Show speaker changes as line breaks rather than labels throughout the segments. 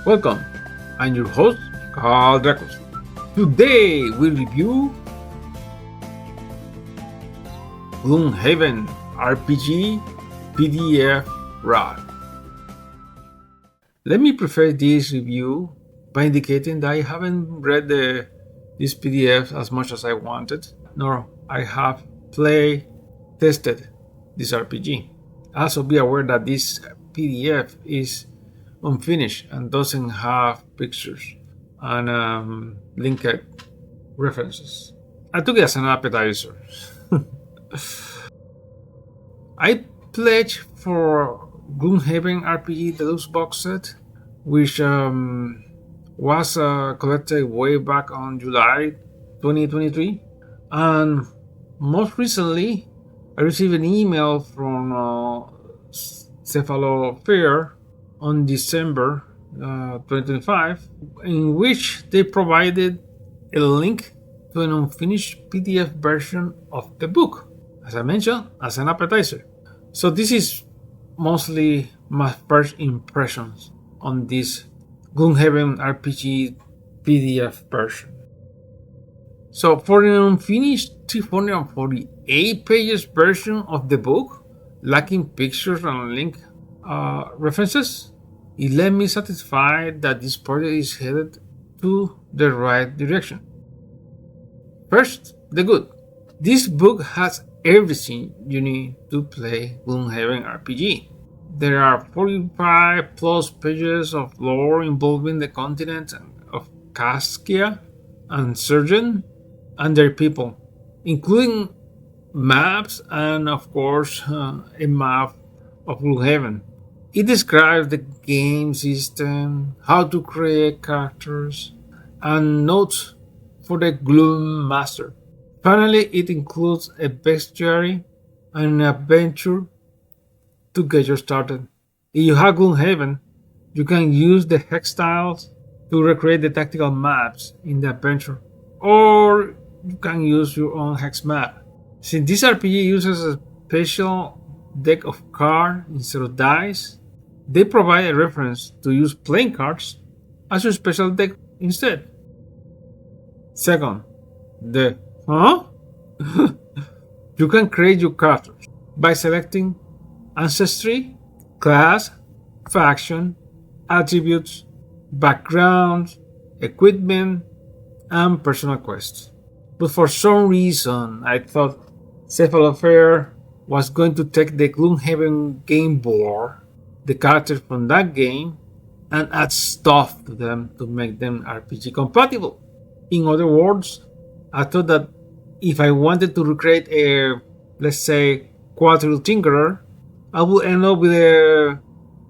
Welcome, I'm your host, Drakus. Today we review Gloomhaven RPG PDF Draft. Let me preface this review by indicating that I haven't read this PDF as much as I wanted, nor I have tested this RPG. Also be aware that this PDF is unfinished and doesn't have pictures and linked references. I took it as an appetizer. I pledged for Gloomhaven RPG Deluxe Box Set, which was collected way back on July 2023, and most recently I received an email from Cephalofair on December 2025, in which they provided a link to an unfinished PDF version of the book, as I mentioned, as an appetizer. So this is mostly my first impressions on this Gloomhaven RPG PDF version. So for an unfinished 348 pages version of the book, lacking pictures and link references, it left me satisfied that this project is headed to the right direction. First, the good. This book has everything you need to play Gloomhaven RPG. There are 45 plus pages of lore involving the continent of Caskia and Surgeon and their people, including maps and, of course, a map of Gloomhaven. It describes the game system, how to create characters, and notes for the Gloom Master. Finally, it includes a bestiary and an adventure to get you started. If you have Gloomhaven, you can use the hex tiles to recreate the tactical maps in the adventure, or you can use your own hex map. Since this RPG uses a special deck of cards instead of dice, they provide a reference to use playing cards as your special deck instead. Second, you can create your characters by selecting ancestry, class, faction, attributes, backgrounds, equipment, and personal quests. But for some reason, I thought Cephalofair was going to take the Gloomhaven game board, the characters from that game, and add stuff to them to make them RPG compatible. In other words, I thought that if I wanted to recreate a, let's say, Quadrille Tinkerer, I would end up with a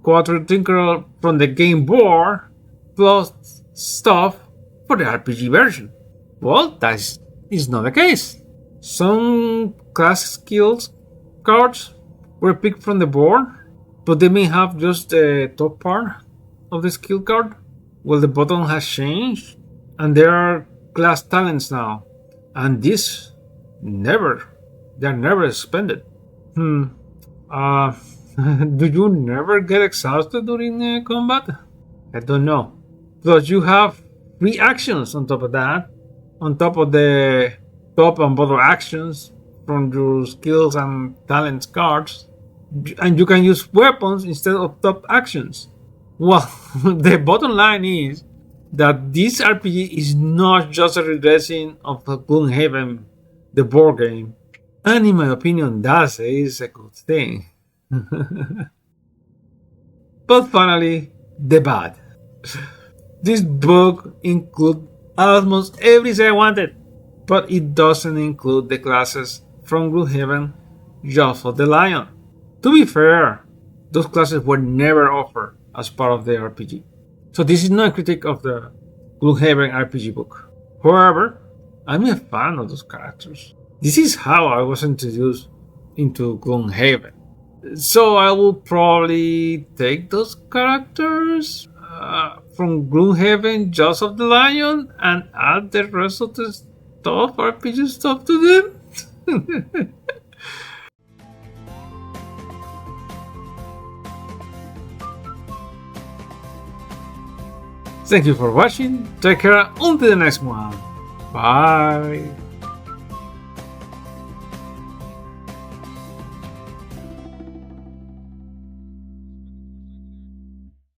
Quadrille Tinkerer from the game board plus stuff for the RPG version. Well, that is not the case. Some class skills cards were picked from the board, but they may have just the top part of the skill card. Well, the bottom has changed, and there are class talents now, and they're never expended. Do you never get exhausted during combat? I don't know. Plus, you have 3 actions on top of that, on top of the top and bottom actions from your skills and talents cards, and you can use weapons instead of top actions. Well, the bottom line is that this RPG is not just a redressing of Gloomhaven, the board game, and in my opinion, that is a good thing. But finally, the bad. This book includes almost everything I wanted, but it doesn't include the classes from Gloomhaven just for the Lion. To be fair, those classes were never offered as part of the RPG. So this is not a critique of the Gloomhaven RPG book. However, I'm a fan of those characters. This is how I was introduced into Gloomhaven. So I will probably take those characters from Gloomhaven, Jaws of the Lion, and add the rest of the stuff, RPG stuff to them. Thank you for watching. Take care until the next one. Bye.